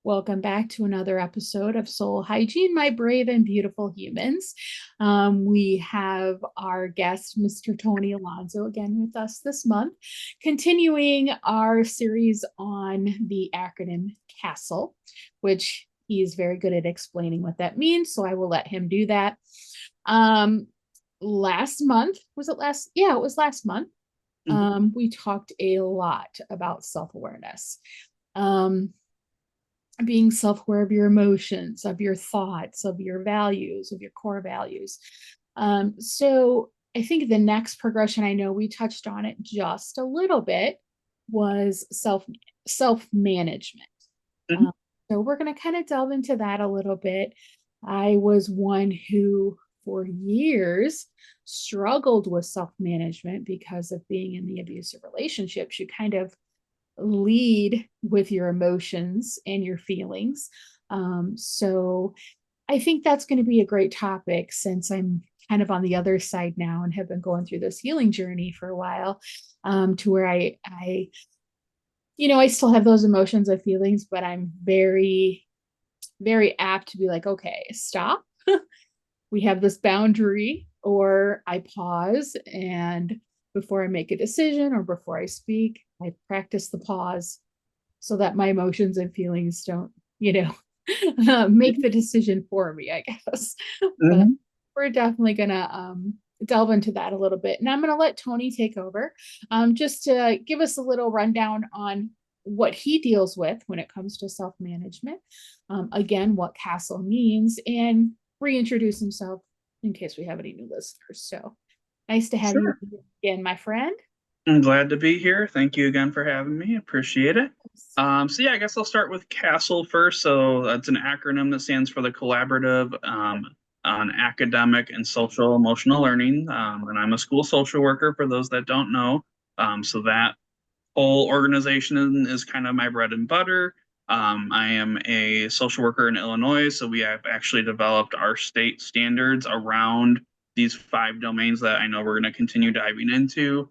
Welcome back to another episode of Soul Hygiene, my brave and beautiful humans. We have our guest, Mr. Tony Alonso, again with us this month, continuing our series on the acronym CASTLE, which he is very good at explaining what that means. So I will let him do that. Last month, was it last? Yeah, it was last month. We talked a lot about self-awareness. Being self-aware of your emotions, of your thoughts, of your values, of your core values. So I think the next progression, I know we touched on it just a little bit, was self-management. Mhm. So we're going to kind of delve into that a little bit. I was one who, for years, struggled with self-management because of being in the abusive relationships. You kind of lead with your emotions and your feelings. So I think that's going to be a great topic since I'm kind of on the other side now and have been going through this healing journey for a while, to where I still have those emotions and feelings, but I'm very, very apt to be like, okay, stop. We have this boundary, or I pause and before I make a decision or before I speak, I practice the pause so that my emotions and feelings don't, make the decision for me, I guess. But Mhm. we're definitely gonna delve into that a little bit. And I'm gonna let Tony take over, just to give us a little rundown on what he deals with when it comes to self-management. Again, what castle means, and reintroduce himself in case we have any new listeners. So nice to have you Sure. again, my friend. I'm glad to be here. Thank you again for having me. Appreciate it. I guess I'll start with CASTLE first. So that's an acronym that stands for the Collaborative on Academic and Social Emotional Learning. And I'm a school social worker for those that don't know. So that whole organization is kind of my bread and butter. I am a social worker in Illinois, so we have actually developed our state standards around these five domains that I know we're going to continue diving into.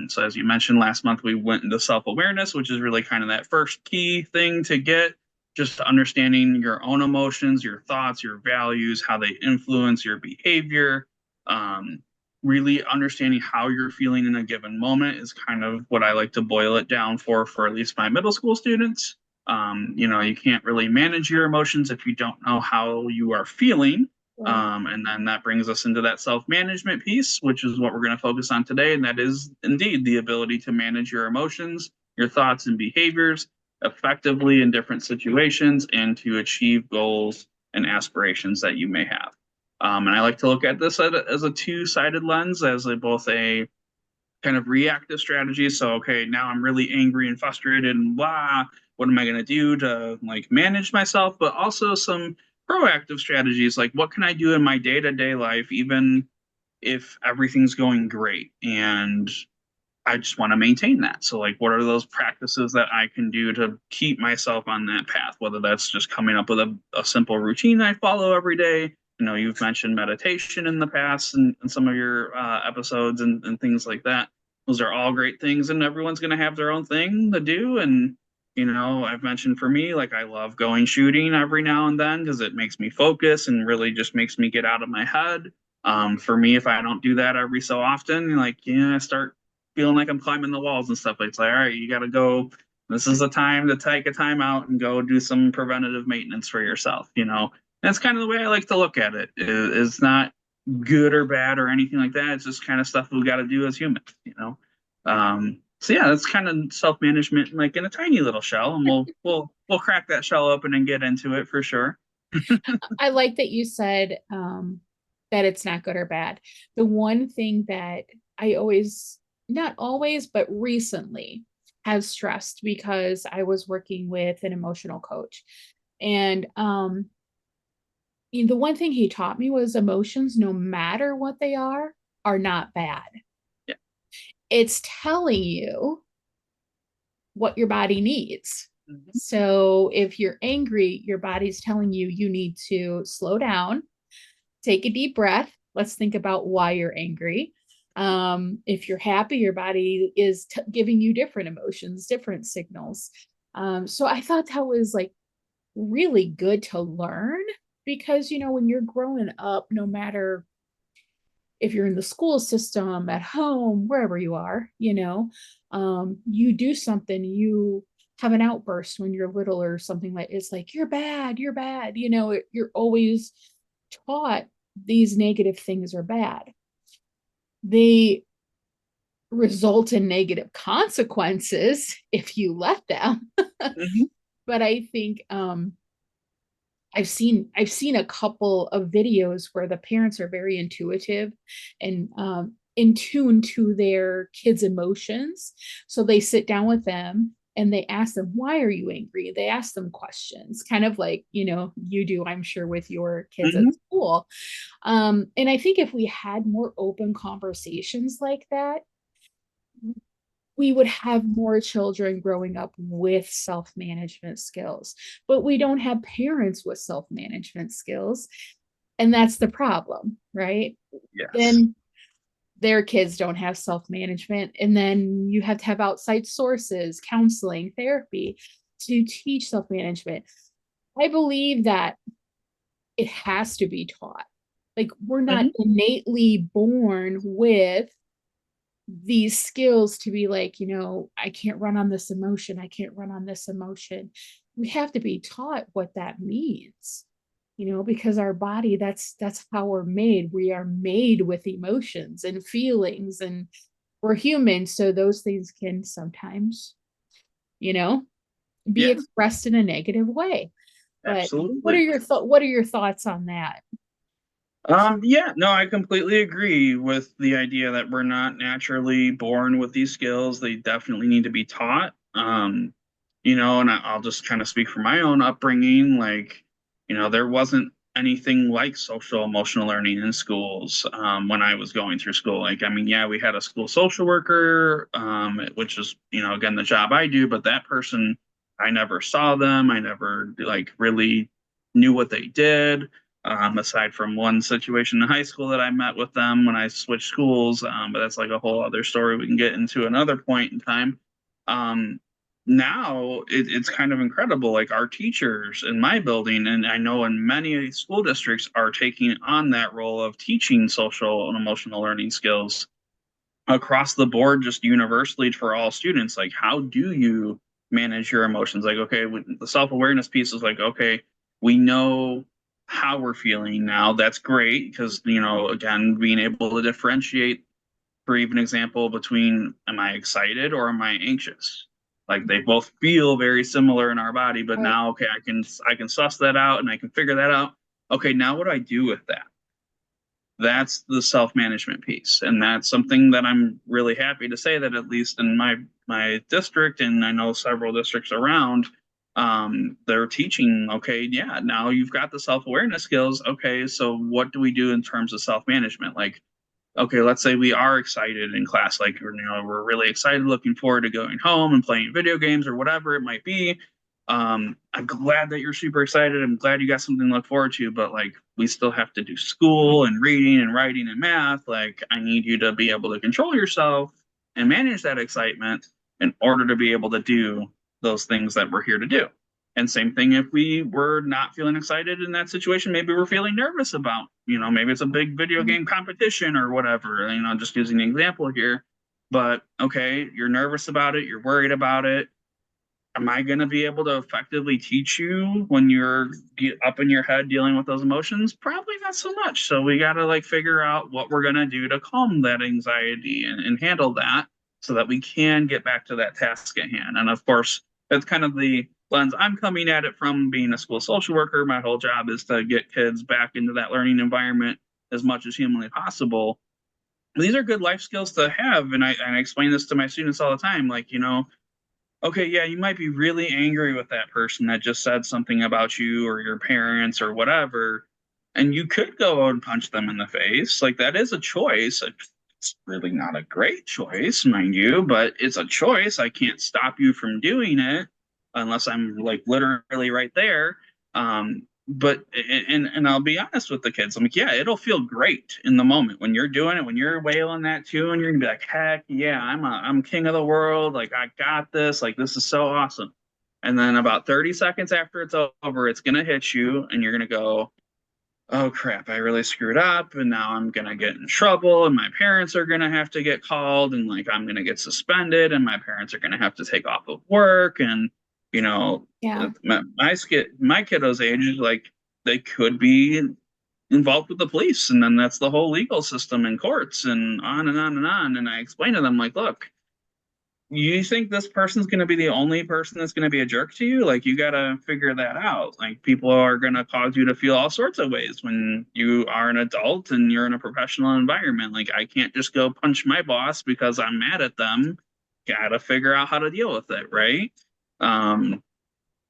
So, as you mentioned last month, we went into self awareness, which is really kind of that first key thing to get just understanding your own emotions, your thoughts, your values, how they influence your behavior. Um, Really understanding how you're feeling in a given moment is kind of what I like to boil it down for at least my middle school students. You can't really manage your emotions if you don't know how you are feeling. Right. And then that brings us into that self management piece, which is what we're going to focus on today. And that is indeed the ability to manage your emotions, your thoughts, and behaviors effectively in different situations and to achieve goals and aspirations that you may have. And I like to look at this as a two-sided lens, as both a kind of reactive strategy. So, okay, now I'm really angry and frustrated and blah. What am I going to do to like manage myself? But also some proactive strategies, like what can I do in my day-to-day life, even if everything's going great and I just want to maintain that. So, like, what are those practices that I can do to keep myself on that path? Whether that's just coming up with a simple routine I follow every day. You've mentioned meditation in the past and some of your episodes and things like that. Those are all great things, and everyone's going to have their own thing to do. And, I've mentioned for me, like, I love going shooting every now and then because it makes me focus and really just makes me get out of my head. For me, if I don't do that every so often, like, I start feeling like I'm climbing the walls and stuff. It's like, all right, you got to go. This is the time to take a time out and go do some preventative maintenance for yourself. That's kind of the way I like to look at it. It's not good or bad or anything like that. It's just kind of stuff we got to do as humans. So yeah, that's kind of self management, like in a tiny little shell, and we'll crack that shell open and get into it for sure. I like that you said that it's not good or bad. The one thing that I always, not always, but recently have stressed because I was working with an emotional coach. And the one thing he taught me was emotions, no matter what they are not bad. Yeah. It's telling you what your body needs. Mhm. So if you're angry, your body's telling you you need to slow down, take a deep breath. Let's think about why you're angry. If you're happy, your body is giving you different emotions, different signals. So I thought that was like really good to learn because, when you're growing up, no matter if you're in the school system, at home, wherever you are, you do something, you have an outburst when you're little or something like it's like, you're bad, you're always taught these negative things are bad. They result in negative consequences if you let them. Mhm. But I think I've seen a couple of videos where the parents are very intuitive and in tune to their kids' emotions. So they sit down with them and they ask them, "Why are you angry?" They ask them questions, kind of like you do, I'm sure, with your kids at Mhm. school. And I think if we had more open conversations like that, we would have more children growing up with self-management skills, but we don't have parents with self-management skills, and that's the problem, right? Yes. Then their kids don't have self-management, and then you have to have outside sources, counseling, therapy to teach self-management. I believe that it has to be taught. Like, we're not Mhm. innately born with these skills to be like, I can't run on this emotion. I can't run on this emotion. We have to be taught what that means, because our body, that's how we're made. We are made with emotions and feelings, and we're human. So those things can sometimes, you know, be Yeah, expressed in a negative way. But absolutely. what are your thoughts on that? Yeah, no, I completely agree with the idea that we're not naturally born with these skills. They definitely need to be taught. And I'll just kind of speak for my own upbringing. Like, there wasn't anything like social emotional learning in schools when I was going through school. Like, I mean, yeah, we had a school social worker, which is, again, the job I do, but that person, I never saw them. I never like really knew what they did aside from one situation in high school that I met with them when I switched schools. But that's like a whole other story we can get into another point in time. Um, Now it's kind of incredible. Like our teachers in my building, and I know in many school districts, are taking on that role of teaching social and emotional learning skills across the board, just universally for all students. Like, how do you manage your emotions? Like, okay, the self awareness piece is like, okay, we know how we're feeling now. That's great because, again, being able to differentiate, for even example, between am I excited or am I anxious? Like they both feel very similar in our body, but Right. now, okay, I can suss that out and I can figure that out. Okay, now what do I do with that? That's the self-management piece, and that's something that I'm really happy to say that at least in my district, and I know several districts around, they're teaching, okay, yeah, now you've got the self-awareness skills. Okay, so what do we do in terms of self-management? Like, okay, let's say we are excited in class, like we're really excited, looking forward to going home and playing video games or whatever it might be. I'm glad that you're super excited. I'm glad you got something to look forward to, but like we still have to do school and reading and writing and math. Like I need you to be able to control yourself and manage that excitement in order to be able to do those things that we're here to do. And same thing if we were not feeling excited in that situation, maybe we're feeling nervous about, maybe it's a big video Mhm. game competition or whatever, just using an example here. But okay, you're nervous about it, you're worried about it. Am I going to be able to effectively teach you when you're up in your head dealing with those emotions? Probably not so much. So we got to like figure out what we're going to do to calm that anxiety and handle that so that we can get back to that task at hand. And of course, that's kind of the lens I'm coming at it from being a school social worker. My whole job is to get kids back into that learning environment as much as humanly possible. These are good life skills to have. And I explain this to my students all the time. Like, okay, yeah, you might be really angry with that person that just said something about you or your parents or whatever, and you could go and punch them in the face. Like that is a choice. It's really not a great choice, mind you, but it's a choice. I can't stop you from doing it unless I'm like literally right there. But and I'll be honest with the kids. I'm like, yeah, it'll feel great in the moment when you're doing it, when you're wailing that tune, you're gonna be like, heck yeah, I'm king of the world. Like I got this. Like this is so awesome. And then about 30 seconds after it's over, it's going to hit you and you're going to go, oh crap, I really screwed up and now I'm going to get in trouble and my parents are going to have to get called and like I'm going to get suspended and my parents are going to have to take off of work. And, you know, Yeah. my kiddo's age, like they could be involved with the police. And then that's the whole legal system in courts and on and on and on. And I explained to them, like, look, you think this person's going to be the only person that's going to be a jerk to you? Like, you got to figure that out. Like, people are going to cause you to feel all sorts of ways when you are an adult and you're in a professional environment. Like, I can't just go punch my boss because I'm mad at them. Got to figure out how to deal with it, right? Um,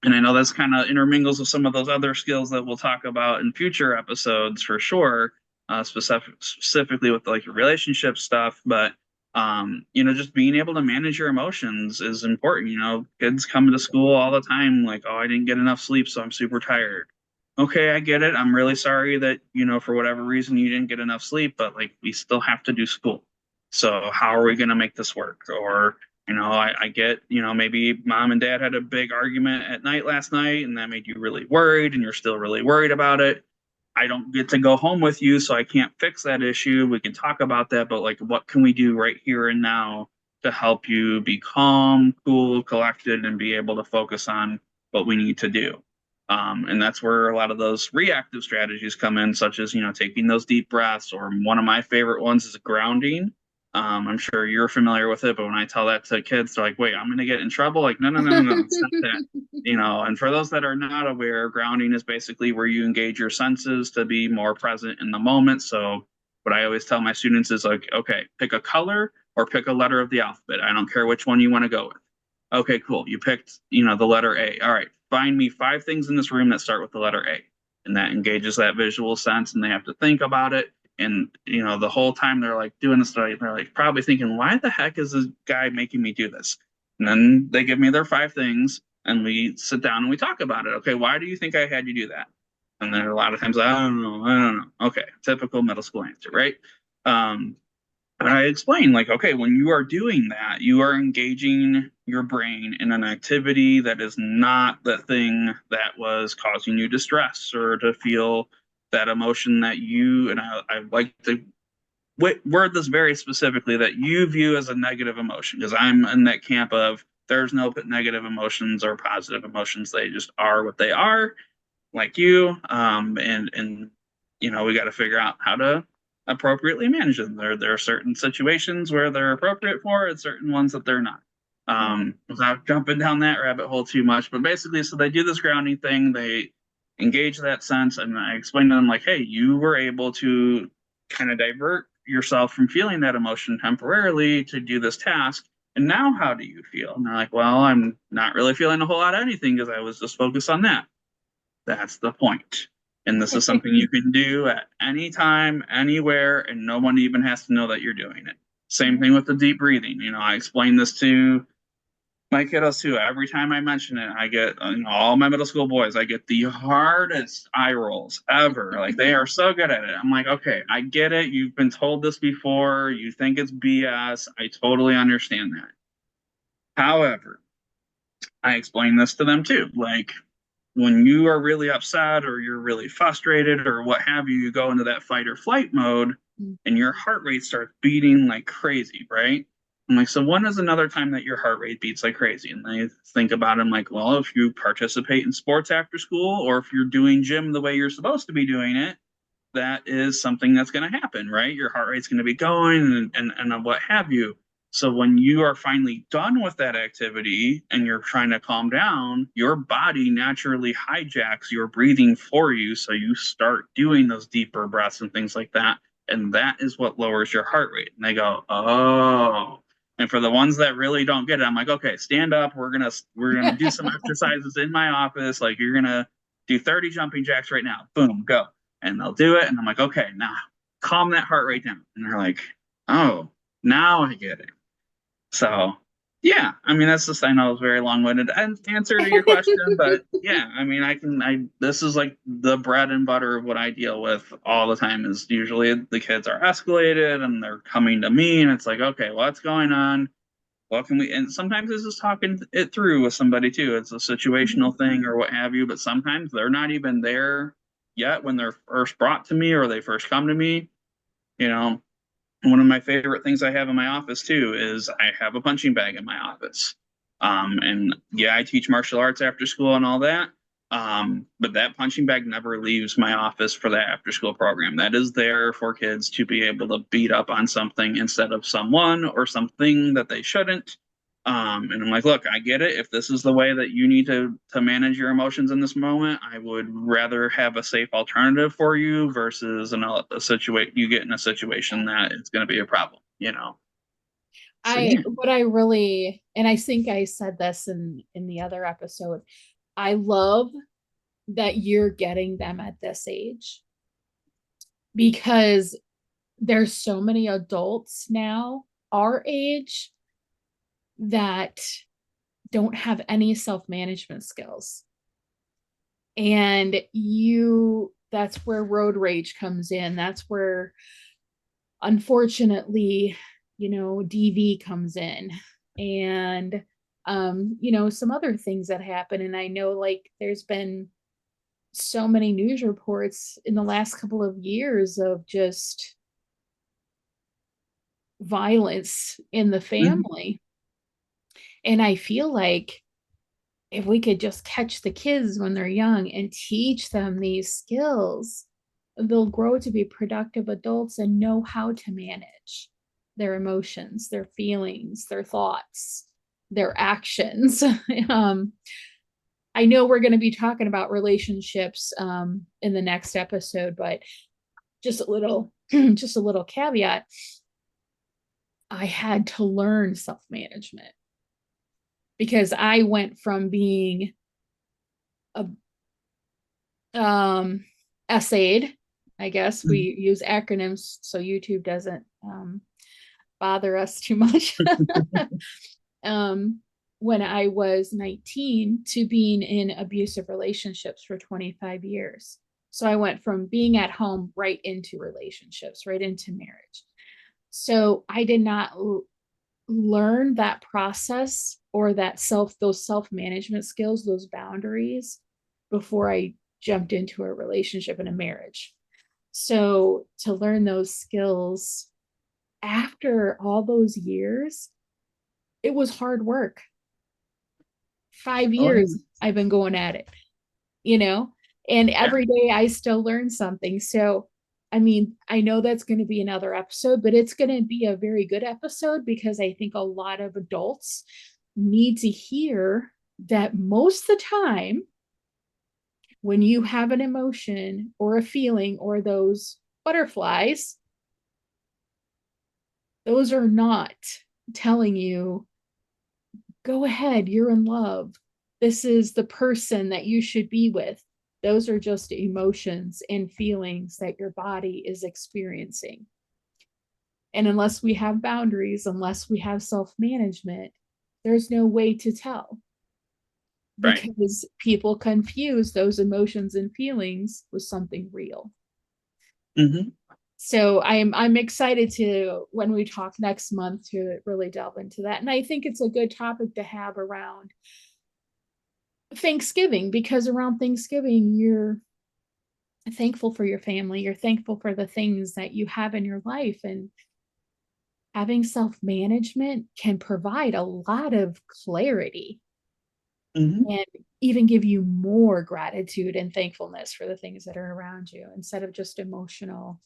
and I know that's kind of intermingles with some of those other skills that we'll talk about in future episodes for sure, specifically with like relationship stuff. But you know, just being able to manage your emotions is important. You know, kids come to school all the time like, oh, I didn't get enough sleep, so I'm super tired. Okay, I get it. I'm really sorry that, you know, for whatever reason you didn't get enough sleep, but like we still have to do school. So how are we going to make this work? Or you know, I get, you know, maybe mom and dad had a big argument at night last night and that made you really worried and you're still really worried about it. I don't get to go home with you, so I can't fix that issue. We can talk about that, but like, what can we do right here and now to help you be calm, cool, collected, and be able to focus on what we need to do? And that's where a lot of those reactive strategies come in, such as, you know, taking those deep breaths, or one of my favorite ones is grounding. I'm sure you're familiar with it, but when I tell that to kids, they're like, wait, I'm going to get in trouble. Like, no, no, no, no, no, it's not that. You know, and for those that are not aware, grounding is basically where you engage your senses to be more present in the moment. So what I always tell my students is like, okay, pick a color or pick a letter of the alphabet. I don't care which one you want to go with. Okay, cool. You picked, you know, the letter A. All right, find me 5 things in this room that start with the letter A. And that engages that visual sense and they have to think about it. And, you know, the whole time they're like doing this study, they're like probably thinking, why the heck is this guy making me do this? And then they give me their 5 things and we sit down and we talk about it. Okay, why do you think I had you do that? And then a lot of times, I don't know. Okay, typical middle school answer, right? Um, and I explain, like, okay, when you are doing that, you are engaging your brain in an activity that is not the thing that was causing you distress or to feel that emotion that you, and I like to word this very specifically, that you view as a negative emotion, because I'm in that camp of there's no negative emotions or positive emotions. They just are what they are, like you. And you know, we got to figure out how to appropriately manage them. There are certain situations where they're appropriate for, and certain ones that they're not. Without jumping down that rabbit hole too much, but basically, so they do this grounding thing. They engage that sense, and I explain to them like, hey, you were able to kind of divert yourself from feeling that emotion temporarily to do this task. And now how do you feel? And they're like, well, I'm not really feeling a whole lot of anything because I was just focused on that. That's the point. And this is something you can do at any time, anywhere, and no one even has to know that you're doing it. Same thing with the deep breathing. You know, I explain this to my kiddos too. Every time I mention it, I get, you know, all my middle school boys, I get the hardest eye rolls ever. Like, they are so good at it. I'm like, okay, I get it. You've been told this before. You think it's BS. I totally understand that. However, I explain this to them too. Like, when you are really upset or you're really frustrated or what have you, you go into that fight or flight mode and your heart rate starts beating like crazy, right? I'm like, so when is another time that your heart rate beats like crazy? And I think about it, I'm like, well, if you participate in sports after school or if you're doing gym the way you're supposed to be doing it, that is something that's going to happen, right? Your heart rate's going to be going and what have you. So when you are finally done with that activity and you're trying to calm down, your body naturally hijacks your breathing for you. So you start doing those deeper breaths and things like that. And that is what lowers your heart rate. And they go, oh. And for the ones that really don't get it, I'm like, okay, stand up. We're gonna do some exercises in my office. Like, you're gonna do 30 jumping jacks right now. Boom, go. And they'll do it. And I'm like, okay, now calm that heart rate down. And they're like, oh, now I get it. So, yeah, I mean, that's just, I know it's very long-winded answer to your question, but yeah, I mean, this is like the bread and butter of what I deal with all the time. Is usually the kids are escalated and they're coming to me and it's like, okay, what's going on? what can we, and sometimes it's just talking it through with somebody too. It's a Mhm. situational thing or what have you, but sometimes they're not even there yet when they're first brought to me or they first come to me. You know, one of my favorite things I have in my office too is I have a punching bag in my office. And yeah, I teach martial arts after school and all that. But that punching bag never leaves my office for that after school program. That is there for kids to be able to beat up on something instead of someone or something that they shouldn't. And I'm like, look, I get it. If this is the way that you need to manage your emotions in this moment, I would rather have a safe alternative for you versus a situation you get in a situation that it's going to be a problem, you know. So I yeah. what I really, and I think I said this in the other episode, I love that you're getting them at this age because there's so many adults now our age that don't have any self-management skills. And that's where road rage comes in. That's where, unfortunately, DV comes in, and some other things that happen. And I know, like, there's been so many news reports in the last couple of years of just violence in the Mhm. family. And I feel like if we could just catch the kids when they're young and teach them these skills, they'll grow to be productive adults and know how to manage their emotions, their feelings, their thoughts, their actions. um, I know we're going to be talking about relationships in the next episode, but just a little, just a little caveat. I had to learn self management because I went from being a um, essayed. I guess Mhm. we use acronyms so YouTube doesn't bother us too much. um, when I was 19 to being in abusive relationships for 25 years. So I went from being at home right into relationships, right into marriage. So I did not learn that process or those self-management skills, those boundaries before I jumped into a relationship and a marriage. So to learn those skills after all those years, it was hard work. Five Oh years yeah. I've been going at it, you know, and Yeah. every day I still learn something. So, I mean, I know that's going to be another episode, but it's going to be a very good episode because I think a lot of adults need to hear that most of the time when you have an emotion or a feeling or those butterflies, those are not telling you, go ahead, you're in love. This is the person that you should be with. Those are just emotions and feelings that your body is experiencing. And unless we have boundaries, unless we have self management, there's no way to tell Right. because people confuse those emotions and feelings with something real. Hmm. So I'm excited to when we talk next month to really delve into that. And I think it's a good topic to have around Thanksgiving because around Thanksgiving you're thankful for your family, you're thankful for the things that you have in your life, and having self-management can provide a lot of clarity Hmm. and even give you more gratitude and thankfulness for the things that are around you instead of just emotional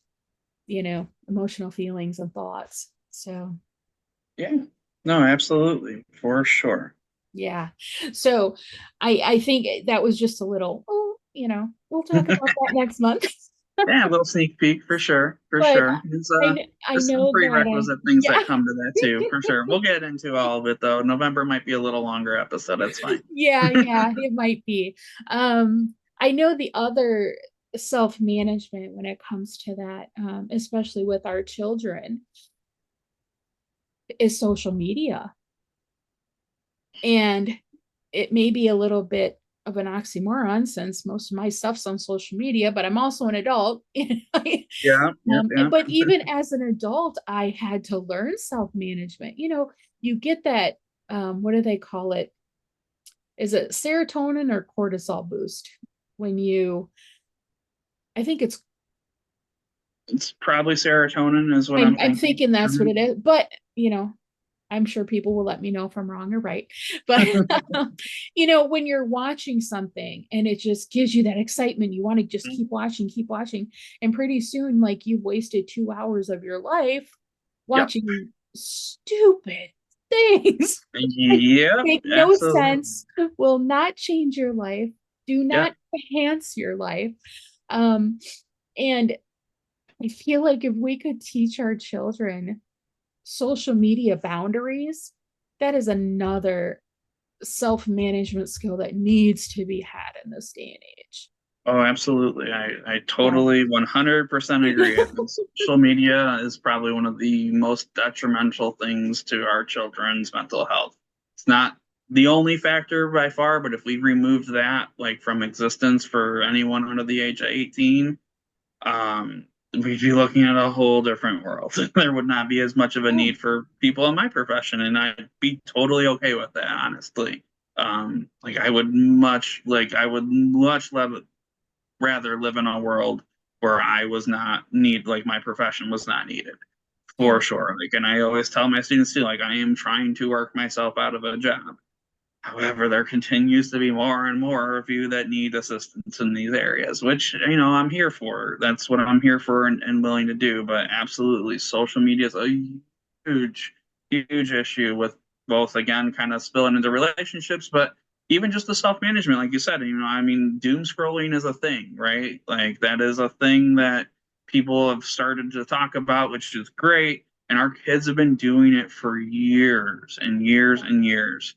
feelings and thoughts. So Yeah. No, absolutely. For sure. yeah. So I think that was just a little, we'll talk about that next month. Yeah, a little sneak peek for sure. For But sure. I There's some know that prerequisite things yeah. that come to that too, for sure. We'll get into all of it though. November might be a little longer episode. That's fine. Yeah, it might be. I know the other self-management when it comes to that, especially with our children, is social media. And it may be a little bit of an oxymoron since most of my stuff's on social media, but I'm also an adult. Yeah, yep, yep. But even as an adult, I had to learn self-management. You get that, what do they call it? Is it serotonin or cortisol boost? When you, I think It's probably serotonin is what I'm, I'm I'm thinking. thinking that's what it is. But, I'm sure people will let me know if I'm wrong or right. But, when you're watching something and it just gives you that excitement, you want to just keep watching, keep watching. And pretty soon, like you've wasted 2 hours of your life Yep. watching stupid things. Yep, Make no absolutely. sense, will not change your life, do Yep. not enhance your life. Um, and I feel like if we could teach our children social media boundaries, that is another self-management skill that needs to be had in this day and age. Oh, absolutely. I Yeah. totally 100% agree. I think social media is probably one of the most detrimental things to our children's mental health. It's not the only factor by far, but if we removed that like from existence for anyone under the age of 18, we'd be looking at a whole different world. There would not be as much of a Yeah. need for people in my profession, and I'd be totally okay with that, honestly. Like I would much rather live in a world where I was not need like my profession was not needed Yeah. for sure. Like, and I always tell my students too, like I am trying to work myself out of a job. However, there continues to be more and more of you that need assistance in these areas, which I'm here for. That's what I'm here for and willing to do. But absolutely, social media is a huge, huge issue with both again kind of spilling into relationships, but even just the self management, like you said. I mean, doom scrolling is a thing, right? Like that is a thing that people have started to talk about, which is great. And our kids have been doing it for years and years and years.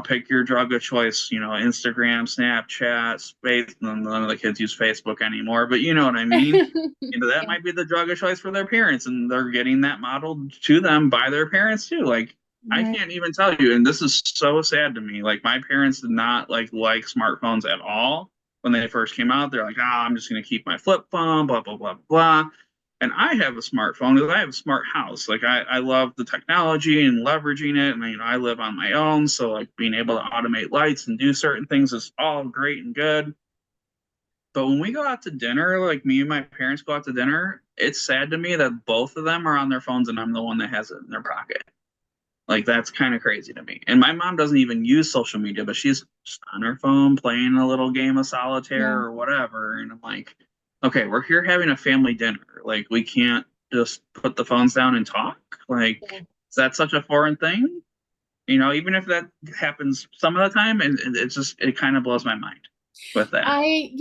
Pick your drug of choice, Instagram, Snapchat, Space. None of the kids use Facebook anymore, but you know what I mean. That Yeah. might be the drug of choice for their parents, and they're getting that modeled to them by their parents too. Like, I Right. can't even tell you, and this is so sad to me. Like, my parents did not like smartphones at all when they first came out. They're like, I'm just gonna keep my flip phone, blah blah blah blah. And I have a smartphone because I have a smart house. Like I love the technology and leveraging it. And I live on my own, so like being able to automate lights and do certain things is all great and good. But when we go out to dinner, like me and my parents go out to dinner, it's sad to me that both of them are on their phones and I'm the one that has it in their pocket. Like that's kind of crazy to me. And my mom doesn't even use social media, but she's just on her phone playing a little game of solitaire Yeah. or whatever. And I'm like, okay, we're here having a family dinner. Like we can't just put the phones down and talk. Like, Yeah. is that such a foreign thing? Even if that happens some of the time, and it kind of blows my mind with that. I,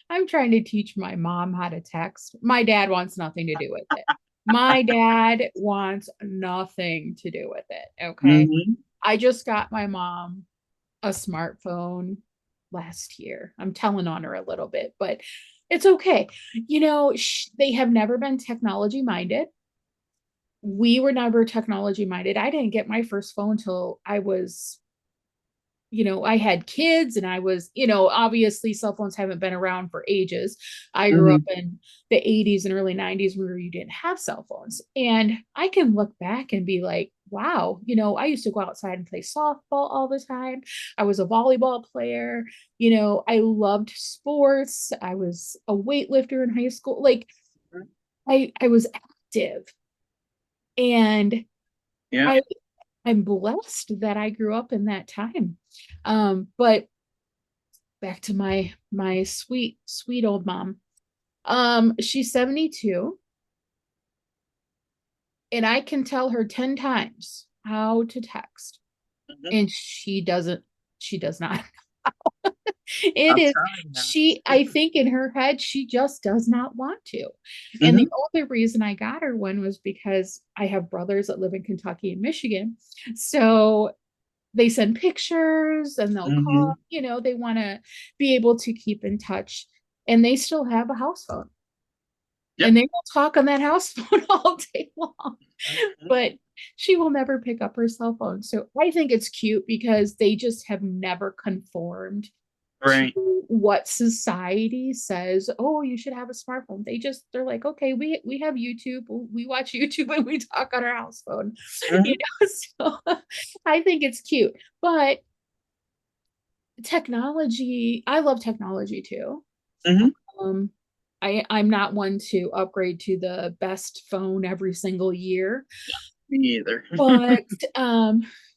I'm trying to teach my mom how to text. My dad wants nothing to do with it. My dad wants nothing to do with it. Okay. Hmm. I just got my mom a smartphone last year. I'm telling on her a little bit, but it's okay. They have never been technology minded. We were never technology minded. I didn't get my first phone till I had kids and I was, obviously cell phones haven't been around for ages. I grew up Hmm. in the 80s and early 90s where you didn't have cell phones. And I can look back and be like, wow, I used to go outside and play softball all the time. I was a volleyball player. I loved sports. I was a weightlifter in high school. Like I was active and Yeah. I I'm blessed that I grew up in that time. But back to my sweet sweet old mom. She's 72 and I can tell her 10 times how to text Mhm. and she does not. It I'm is trying now. she I think in her head she just does not want to. And the Hmm. only reason I got her one was because I have brothers that live in Kentucky and Michigan. So they send pictures and they'll call, Hmm. they want to be able to keep in touch. And they still have a house phone Yep. and they will talk on that house phone all day long. Mhm. But She will never pick up her cell phone. So I think it's cute because they just have never conformed to Right. what society says, oh, you should have a smartphone. They're like, okay, we have YouTube, we watch YouTube and we talk on our house phone. You Hmm. know, so I think it's cute. But technology, I love technology too. Hmm. Um, I'm not one to upgrade to the best phone every single year, Me either. but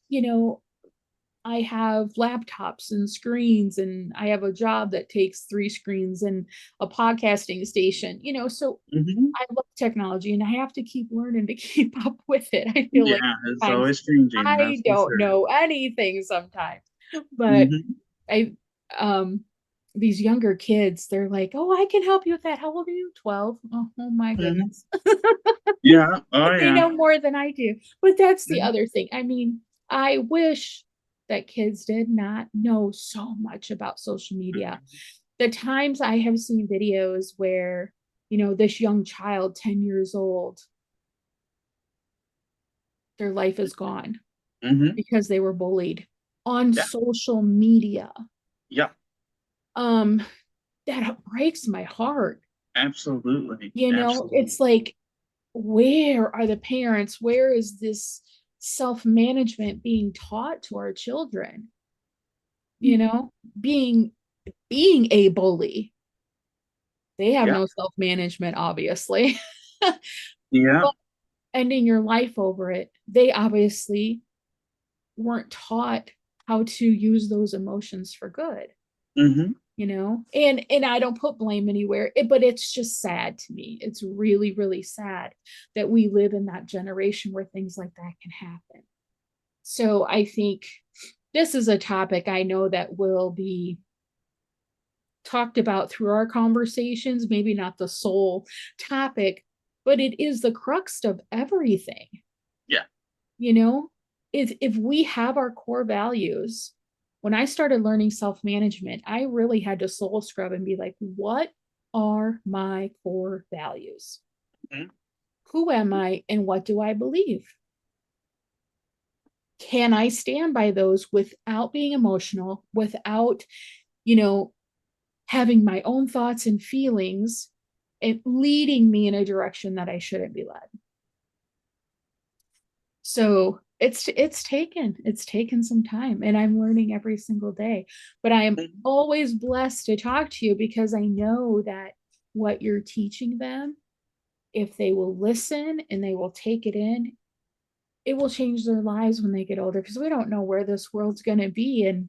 you know, I have laptops and screens, and I have a job that takes three screens and a podcasting station, so Hmm. I love technology and I have to keep learning to keep up with it. I feel like Yeah, it's sometimes always changing, I that's for don't sure. know anything sometimes, but Hmm. I, um, these younger kids, they're like, oh, I can help you with that. How old are you? 12. Oh my Hmm. goodness. Yeah. Oh They yeah. know more than I do. But that's the Hmm. other thing. I mean, I wish that kids did not know so much about social media. The times I have seen videos where, this young child, 10 years old, their life is gone Hmm. because they were bullied on Yeah. social media. Yeah. Um, that breaks my heart. Absolutely. It's Absolutely. like, where are the parents? Where is this self-management being taught to our children? You know, being being a bully. They have Yeah. no self-management, obviously. Yeah. But ending your life over it, they obviously weren't taught how to use those emotions for good. Hmm. And I don't put blame anywhere, but it's just sad to me. It's really, really sad that we live in that generation where things like that can happen. So I think this is a topic I know that will be talked about through our conversations, maybe not the sole topic, but it is the crux of everything. Yeah. You know, if we have our core values, when I started learning self-management, I really had to soul scrub and be like, what are my core values? Mhm. Who am I and what do I believe? Can I stand by those without being emotional, without, you know, having my own thoughts and feelings and leading me in a direction that I shouldn't be led? So it's taken some time, and I'm learning every single day. But I am Mhm. always blessed to talk to you because I know that what you're teaching them, if they will listen and they will take it in, it will change their lives when they get older, because we don't know where this world's going to be in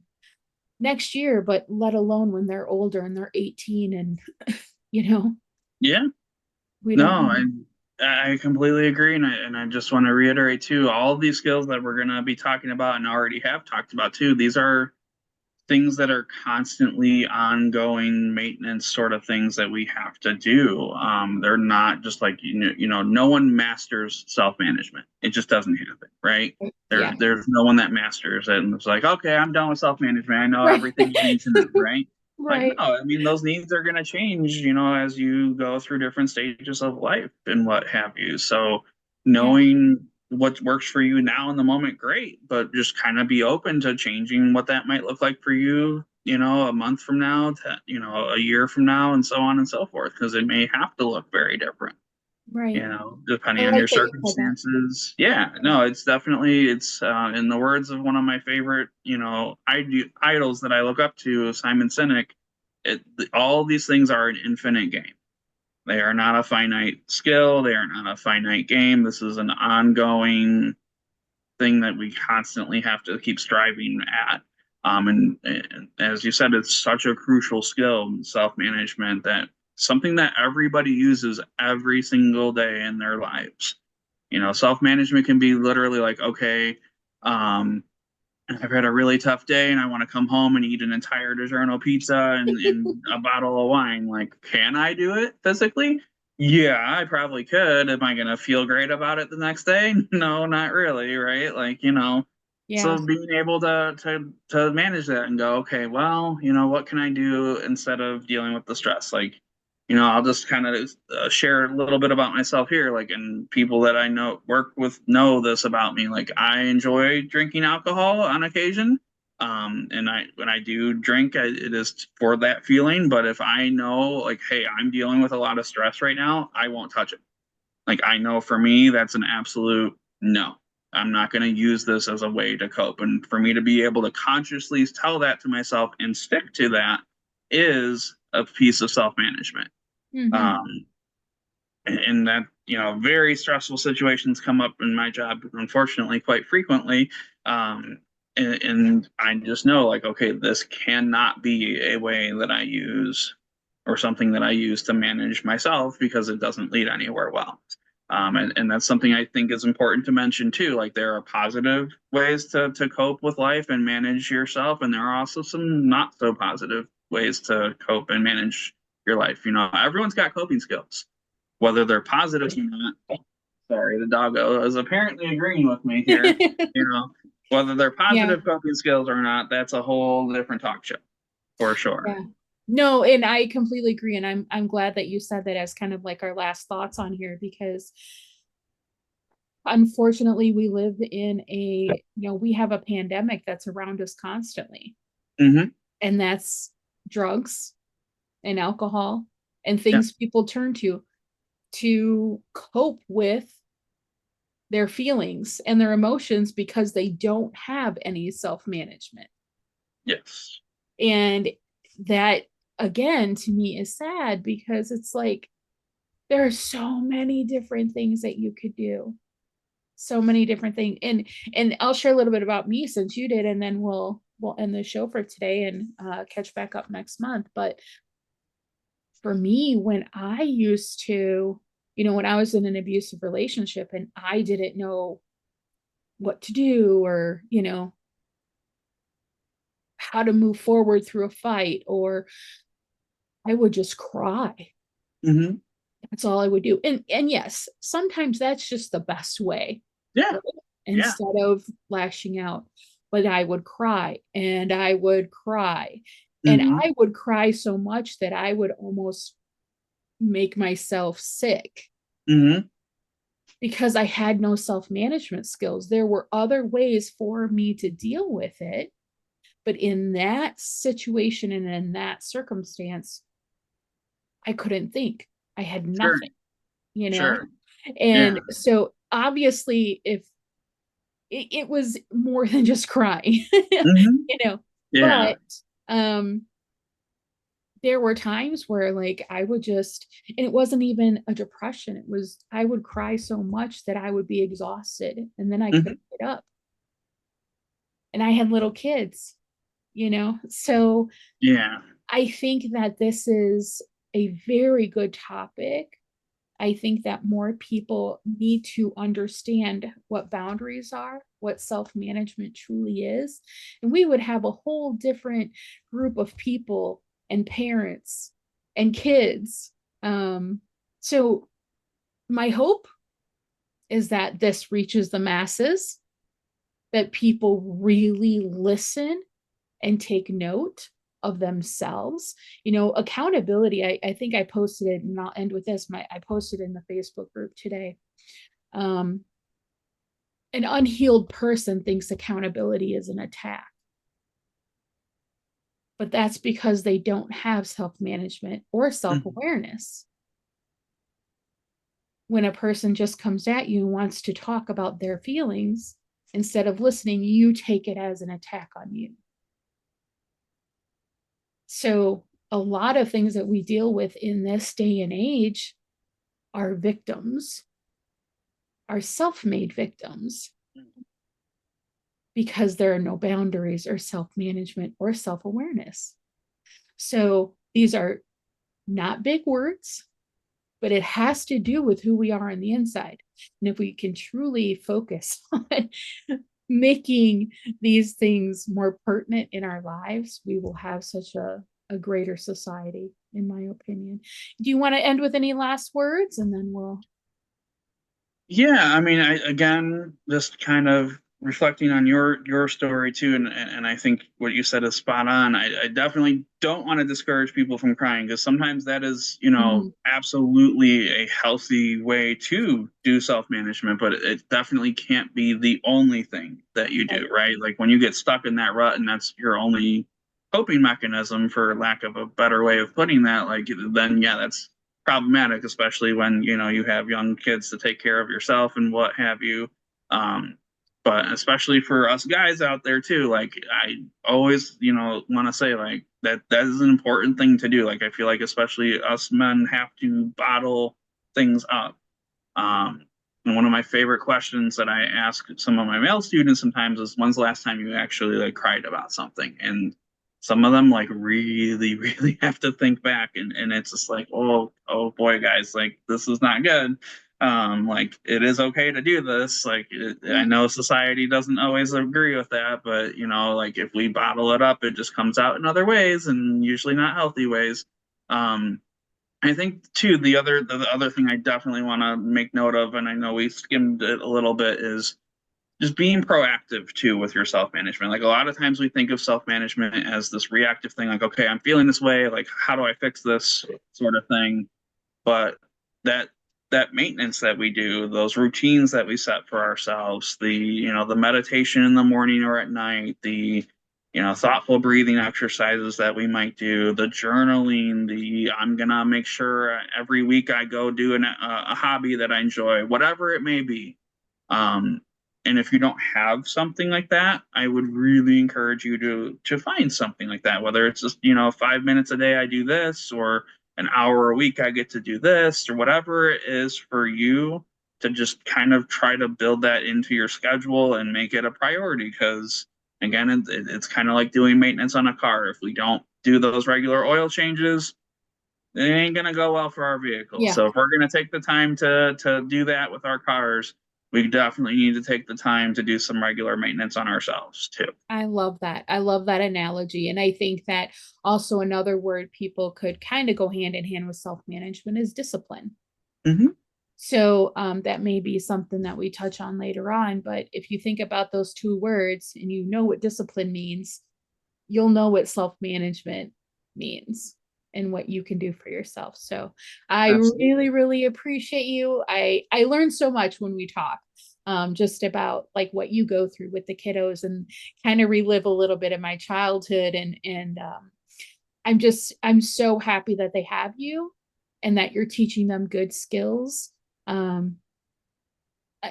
next year, but let alone when they're older and they're 18 and you know, Yeah. we No, don't know. I completely agree, and I just want to reiterate too, all of these skills that we're gonna be talking about and already have talked about too, these are things that are constantly ongoing maintenance sort of things that we have to do. They're not just like no one masters self-management. It just doesn't happen, right? Yeah. There's no one that masters it and it's like, okay, I'm done with self-management. I know Right. everything I need to know, right? Like, no, Right. I mean those needs are gonna change, as you go through different stages of life and what have you. So Yeah. knowing what works for you now in the moment, great, but just kind of be open to changing what that might look like for you, a month from now, to, a year from now, and so on and so forth, because it may have to look very different, Right. I depending on like your that you said that. circumstances. Yeah, no, it's in the words of one of my favorite, idols that I look up to, Simon Sinek. All these things are an infinite game. They are not a finite skill. They are not a finite game. This is an ongoing thing that we constantly have to keep striving at. And as you said, it's such a crucial skill, self management, that something that everybody uses every single day in their lives. Self management can be literally like, okay, um, I've had a really tough day and I want to come home and eat an entire DiGiorno pizza and a bottle of wine. Like, can I do it physically? Yeah, I probably could. Am I going to feel great about it the next day? No, not really, right? Like, Yeah. so being able to manage that and go, okay, well, what can I do instead of dealing with the stress? Like, I'll just kind of share a little bit about myself here. Like, and people that I know work with know this about me. Like, I enjoy drinking alcohol on occasion. And when I do drink, it is for that feeling. But if I know, like, hey, I'm dealing with a lot of stress right now, I won't touch it. Like, I know for me, that's an absolute no. I'm not going to use this as a way to cope. And for me to be able to consciously tell that to myself and stick to that is a piece of self management. Hmm. Um, and that, very stressful situations come up in my job, unfortunately, quite frequently. Um, and I just know, like, okay, this cannot be a way that I use or something that I use to manage myself because it doesn't lead anywhere well. And that's something I think is important to mention too. Like, there are positive ways to cope with life and manage yourself, and there are also some not so positive ways to cope and manage your life. Everyone's got coping skills, whether they're positive or not. Sorry, the doggo is apparently agreeing with me here. You know, whether they're Yeah. positive coping skills or not, that's a whole different talk show for Yeah. sure. No, and I completely agree. And I'm glad that you said that as kind of like our last thoughts on here, because unfortunately we live in we have a pandemic that's around us constantly. Mm-hmm. And that's drugs and alcohol and Yeah. things people turn to cope with their feelings and their emotions because they don't have any self-management. Yes. And that, again, to me is sad because it's like there are so many different things that you could do. So many different things. And I'll share a little bit about me since you did, and then we'll end the show for today and catch back up next month. But for me, when I used to, when I was in an abusive relationship and I didn't know what to do, or, how to move forward through a fight, or I would just cry. Mm-hmm. That's all I would do. And yes, sometimes that's just the best way, Yeah. right? Yeah. Instead of lashing out. But I would cry and I would cry. And Mm-hmm. I would cry so much that I would almost make myself sick Mm-hmm. because I had no self management skills. There were other ways for me to deal with it. But in that situation and in that circumstance, I couldn't think. I had Sure. nothing, you know? Sure. Yeah. And so obviously, if it was more than just crying, Mm-hmm. you know, Yeah. but um there were times where like I would just, and it wasn't even a depression, it was I would cry so much that I would be exhausted and then I Mm-hmm. couldn't get up. And I had little kids, so Yeah. I think that this is a very good topic. I think that more people need to understand what boundaries are, what self management truly is. And we would have a whole different group of people and parents and kids. So, my hope is that this reaches the masses, that people really listen and take note of themselves. Accountability, I think I posted it, and I'll end with this. I posted in the Facebook group today. Um, an unhealed person thinks accountability is an attack, but that's because they don't have self-management or Mm-hmm. self-awareness. When a person just comes at you and wants to talk about their feelings, instead of listening, you take it as an attack on you. So a lot of things that we deal with in this day and age are victims, are self-made victims, because there are no boundaries or self-management or self-awareness. So these are not big words, but it has to do with who we are on the inside. And if we can truly focus on making these things more pertinent in our lives, we will have such a greater society, in my opinion. Do you want to end with any last words? And then we'll. Yeah, I mean, I again just kind of reflecting on your story too, and I think what you said is spot on. I definitely don't want to discourage people from crying, because sometimes that is, Mhm. absolutely a healthy way to do self-management, but it definitely can't be the only thing that you Right. do, right? Like when you get stuck in that rut and that's your only coping mechanism, for lack of a better way of putting that, like then yeah, that's problematic, especially when you have young kids to take care of yourself and what have you. Um, but especially for us guys out there too, like I always want to say, like, that is an important thing to do. Like I feel like especially us men have to bottle things up. And one of my favorite questions that I ask some of my male students sometimes is, when's the last time you actually like cried about something? And some of them like really really have to think back, and it's just like, oh boy, guys, like this is not good. Like it is okay to do this. Like I Mhm. know society doesn't always agree with that, but like if we bottle it up, it just comes out in other ways, and usually not healthy ways. um I think too, the other thing I definitely want to make note of, and I know we skimmed it a little bit, is just being proactive too with your self management. Like a lot of times we think of self management as this reactive thing, like, okay, I'm feeling this way, like how do I fix this sort of thing. But that that maintenance that we do, those routines that we set for ourselves, the meditation in the morning or at night, the thoughtful breathing exercises that we might do, the journaling, the I'm gonna make sure every week I go do a hobby that I enjoy, whatever it may be. um, and if you don't have something like that, I would really encourage you to find something like that, whether it's just 5 minutes a day I do this, or an hour a week I get to do this, or whatever it is for you, to just kind of try to build that into your schedule and make it a priority. Because again, it's kind of like doing maintenance on a car. If we don't do those regular oil changes, it ain't gonna go well for our vehicle. Yeah. So if we're gonna take the time to do that with our cars, we definitely need to take the time to do some regular maintenance on ourselves too. I love that. I love that analogy. And I think that also another word people could kind of go hand in hand with self-management is discipline. Hmm. So that may be something that we touch on later on. But if you think about those two words and you know what discipline means, you'll know what self-management means and what you can do for yourself. So I Absolutely. really, really appreciate you. I learned so much when we talk, just about like what you go through with the kiddos, and kind of relive a little bit of my childhood, and I'm so happy that they have you and that you're teaching them good skills. Um,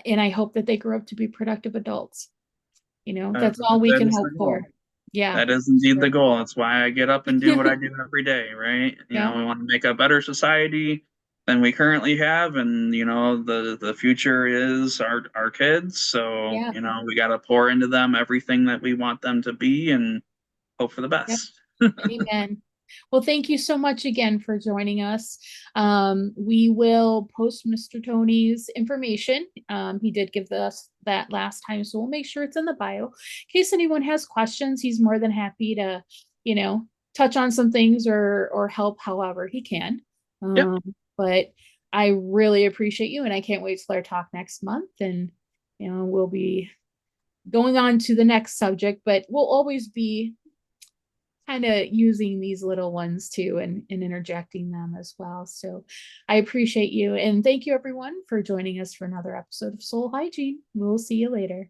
and I hope that they grow up to be productive adults. That's all we That can is the hope for. goal. Yeah, That is for indeed the sure. goal. That's why I get up and do what I do every day, right? Yeah, We want to make a better society than we currently have, and the future is our kids. So, yeah, we got to pour into them everything that we want them to be, and hope for the yep. best. Amen. Well, thank you so much again for joining us. We will post Mr. Tony's information. He did give us that last time, so we'll make sure it's in the bio. In case anyone has questions, he's more than happy to, you know, touch on some things or help however he can. Yep. But I really appreciate you, and I can't wait till our talk next month. And we'll be going on to the next subject, but we'll always be kind of using these little ones too, and interjecting them as well. So I appreciate you. And thank you everyone for joining us for another episode of Soul Hygiene. We'll see you later.